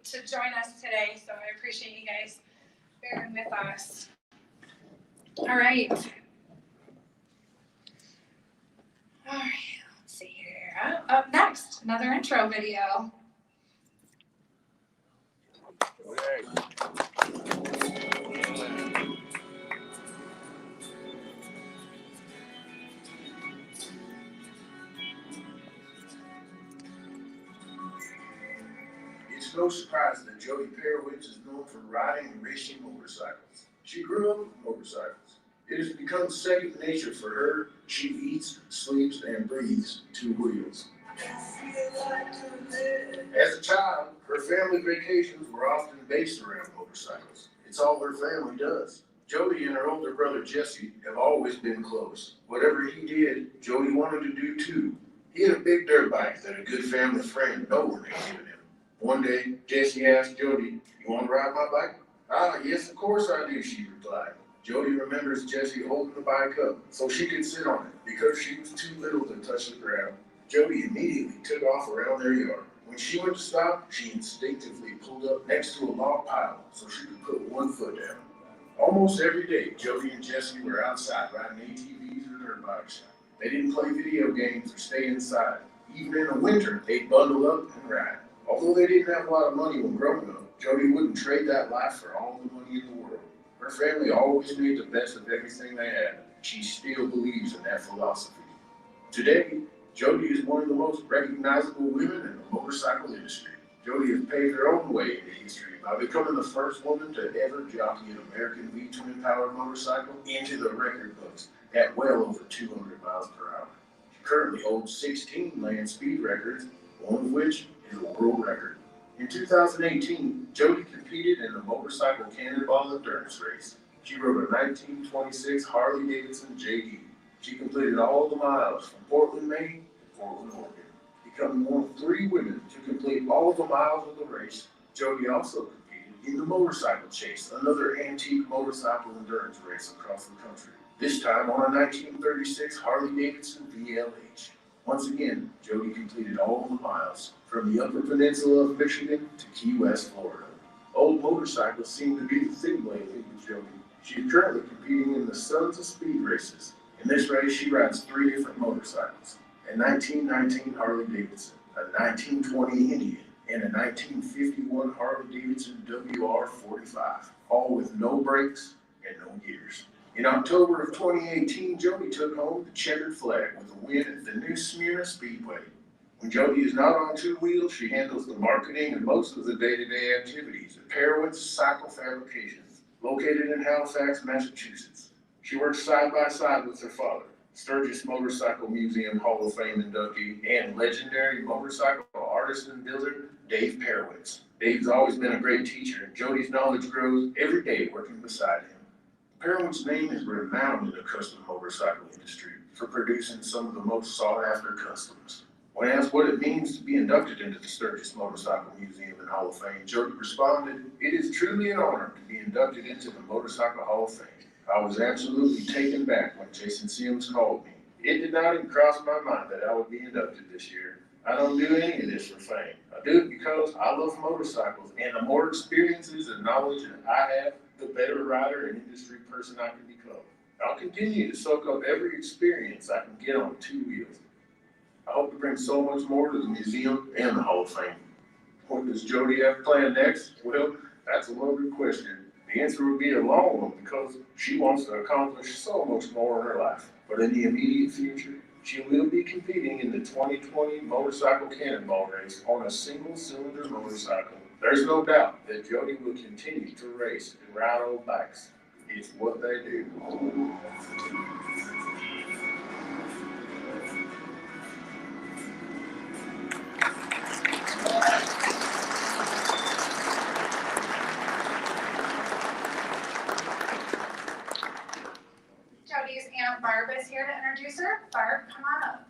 to join us today. So I appreciate you guys bearing with us. All right. All right, let's see here. Up next, another intro video. It's no surprise that Jody Perowitz is known for riding and racing motorcycles. She grew up with motorcycles. It has become second nature for her. She eats, sleeps, and breathes two wheels. As a child, her family vacations were often based around motorcycles. It's all her family does. Jody and her older brother Jesse have always been close. Whatever he did, Jody wanted to do too. He had a big dirt bike that a good family friend, Nolan, had given him. One day, Jesse asked Jody, "You want to ride my bike?" "Ah, yes, of course I do," she replied. Jody remembers Jesse holding the bike up so she could sit on it because she was too little to touch the ground. Jody immediately took off around their yard. When she went to stop, she instinctively pulled up next to a log pile so she could put one foot down. Almost every day, Jody and Jesse were outside riding ATVs or dirt bikes. They didn't play video games or stay inside. Even in the winter, they'd bundle up and ride. Although they didn't have a lot of money when growing up, Jody wouldn't trade that life for all the money in the world. Her family always made the best of everything they had. She still believes in that philosophy. Today, Jody is one of the most recognizable women in the motorcycle industry. Jody has paved her own way into history by becoming the first woman to ever jockey an American V-twin powered motorcycle into the record books at well over 200 miles per hour. She currently holds 16 land speed records, one of which is a world record. In 2018, Jody competed in the Motorcycle Cannonball Endurance Race. She rode a 1926 Harley-Davidson JD. She completed all the miles from Portland, Maine to Portland, Oregon, becoming one of 3 women to complete all the miles of the race. Jody also competed in the Motorcycle Chase, another antique motorcycle endurance race across the country, this time on a 1936 Harley-Davidson VLH. Once again, Jody completed all the miles from the Upper Peninsula of Michigan to Key West, Florida. Old motorcycles seem to be the thing lately with Jody. She is currently competing in the Sons of Speed races. In this race, she rides 3 different motorcycles: a 1919 Harley-Davidson, a 1920 Indian, and a 1951 Harley-Davidson WR45, all with no brakes and no gears. In October of 2018, Jody took home the checkered flag with a win at the New Smyrna Speedway. When Jody is not on 2 wheels, she handles the marketing and most of the day-to-day activities at Perowitz Cycle Fabrications, located in Halifax, Massachusetts. She works side by side with her father, Sturgis Motorcycle Museum Hall of Fame inductee and legendary motorcycle artist and builder, Dave Perowitz. Dave's always been a great teacher, and Jody's knowledge grows every day working beside him. Perowitz's name is renowned in the custom motorcycle industry for producing some of the most sought-after customs. When asked what it means to be inducted into the Sturgis Motorcycle Museum and Hall of Fame, Jody responded, "It is truly an honor to be inducted into the Motorcycle Hall of Fame. I was absolutely taken back when Jason Sims called me. It did not even cross my mind that I would be inducted this year. I don't do any of this for fame. I do it because I love motorcycles, and the more experiences and knowledge that I have, the better rider and industry person I can become. I'll continue to soak up every experience I can get on 2 wheels. I hope to bring so much more to the museum and the Hall of Fame." What does Jody have planned next? Well, that's a loaded question. The answer would be a long one because she wants to accomplish so much more in her life. But in the immediate future, she will be competing in the 2020 Motorcycle Cannonball Race on a single-cylinder motorcycle. There's no doubt that Jody will continue to race and ride old bikes. It's what they do. Jody's Aunt Barb is here to introduce her. Barb, come on up.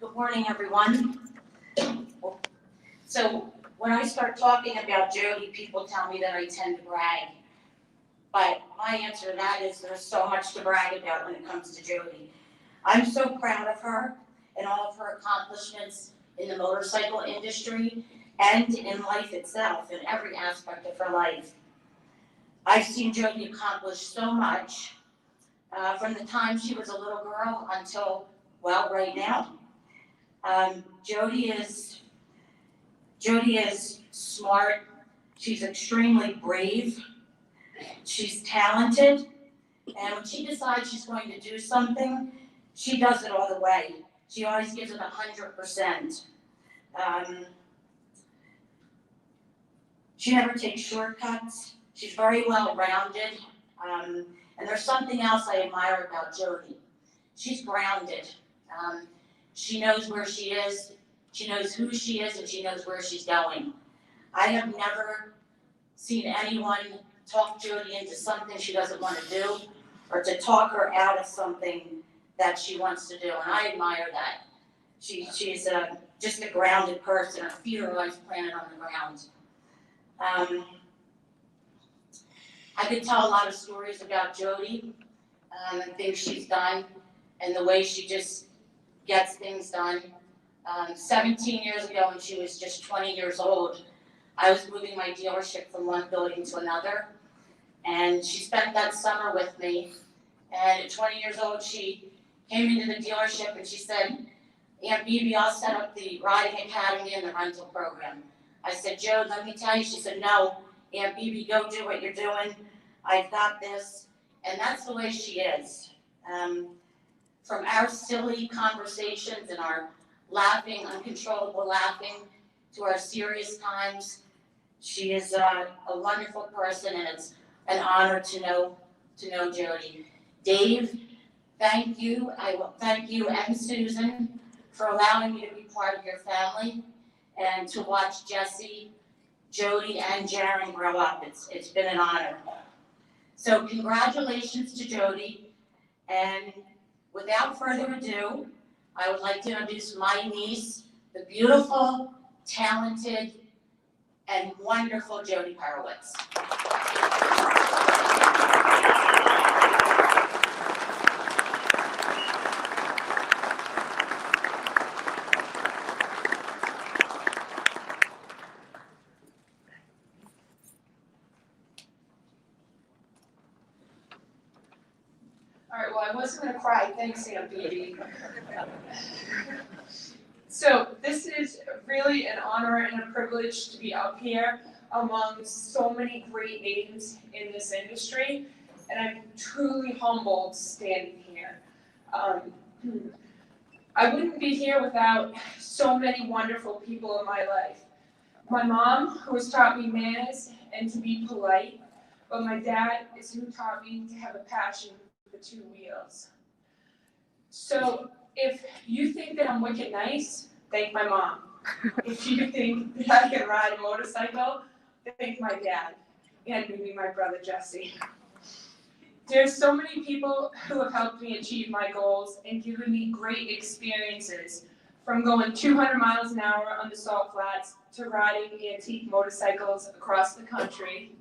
Good morning, everyone. So When I start talking about Jody, people tell me that I tend to brag. But my answer to that is there's so much to brag about when it comes to Jody. I'm so proud of her and all of her accomplishments in the motorcycle industry and in life itself, in every aspect of her life. I've seen Jody accomplish so much from the time she was a little girl until, well, right now. Jody is smart. She's extremely brave. She's talented. And when she decides she's going to do something, she does it all the way. She always gives it 100%. She never takes shortcuts. She's very well-rounded. And there's something else I admire about Jody. She's grounded. She knows where she is, she knows who she is, and she knows where she's going. I have never seen anyone talk Jody into something she doesn't want to do, or to talk her out of something that she wants to do, and I admire that. She's just a grounded person. Her feet are always planted on the ground. I could tell a lot of stories about Jody, and things she's done, and the way she just gets things done. 17 years ago, when she was just 20 years old, I was moving my dealership from one building to another, and she spent that summer with me. And at 20 years old, she came into the dealership and she said, "Aunt Bibi, I'll set up the riding academy and the rental program." I said, "Joe, let me tell you." She said, "No, Aunt Bibi, go do what you're doing. I've got this." And that's the way she is. From our silly conversations and our laughing, uncontrollable laughing, to our serious times, she is a wonderful person, and it's an honor to know Jody. Dave, thank you. I will thank you and Susan for allowing me to be part of your family and to watch Jesse, Jody, and Jaren grow up. It's been an honor. So congratulations to Jody, and without further ado, I would like to introduce my niece, the beautiful, talented, and wonderful Jody Perowitz. All right, well, I wasn't gonna cry, thanks, Aunt Bibi. So this is really an honor and a privilege to be up here among so many great names in this industry, and I'm truly humbled standing here. I wouldn't be here without so many wonderful people in my life. My mom, who has taught me manners and to be polite, but my dad is who taught me to have a passion for two wheels. So if you think that I'm wicked nice, thank my mom. If you think that I can ride a motorcycle, thank my dad, and maybe my brother Jesse. There's so many people who have helped me achieve my goals and given me great experiences, from going 200 miles an hour on the salt flats to riding antique motorcycles across the country,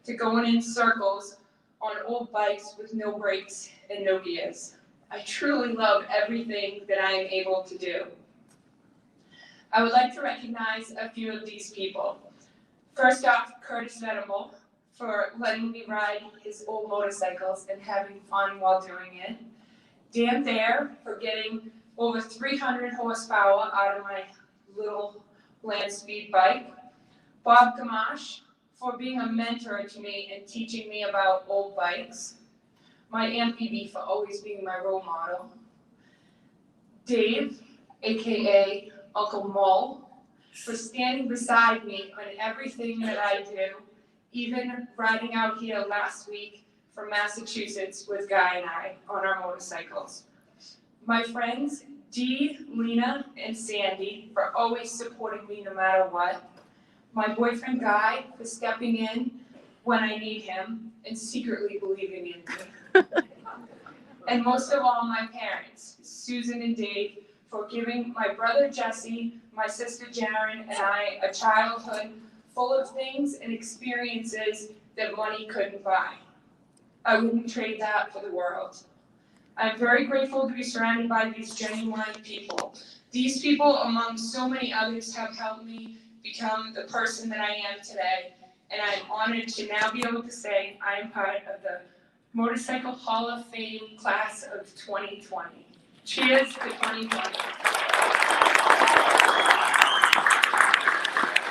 to going in circles on old bikes with no brakes and no gears. I truly love everything that I am able to do. I would like to recognize a few of these people. First off, Curtis Venable, for letting me ride his old motorcycles and having fun while doing it. Dan Thayer, for getting over 300 horsepower out of my little land speed bike. Bob Gamache, for being a mentor to me and teaching me about old bikes. My Aunt Bibi, for always being my role model. Dave, aka Uncle Mo, for standing beside me on everything that I do, even riding out here last week from Massachusetts with Guy and I on our motorcycles. My friends, Dee, Lena, and Sandy, for always supporting me no matter what. My boyfriend Guy, for stepping in when I need him and secretly believing in me. And most of all, my parents, Susan and Dave, for giving my brother Jesse, my sister Jaren, and I a childhood full of things and experiences that money couldn't buy. I wouldn't trade that for the world. I'm very grateful to be surrounded by these genuine people. These people, among so many others, have helped me become the person that I am today, and I'm honored to now be able to say I am part of the Motorcycle Hall of Fame class of 2020. Cheers to 2020.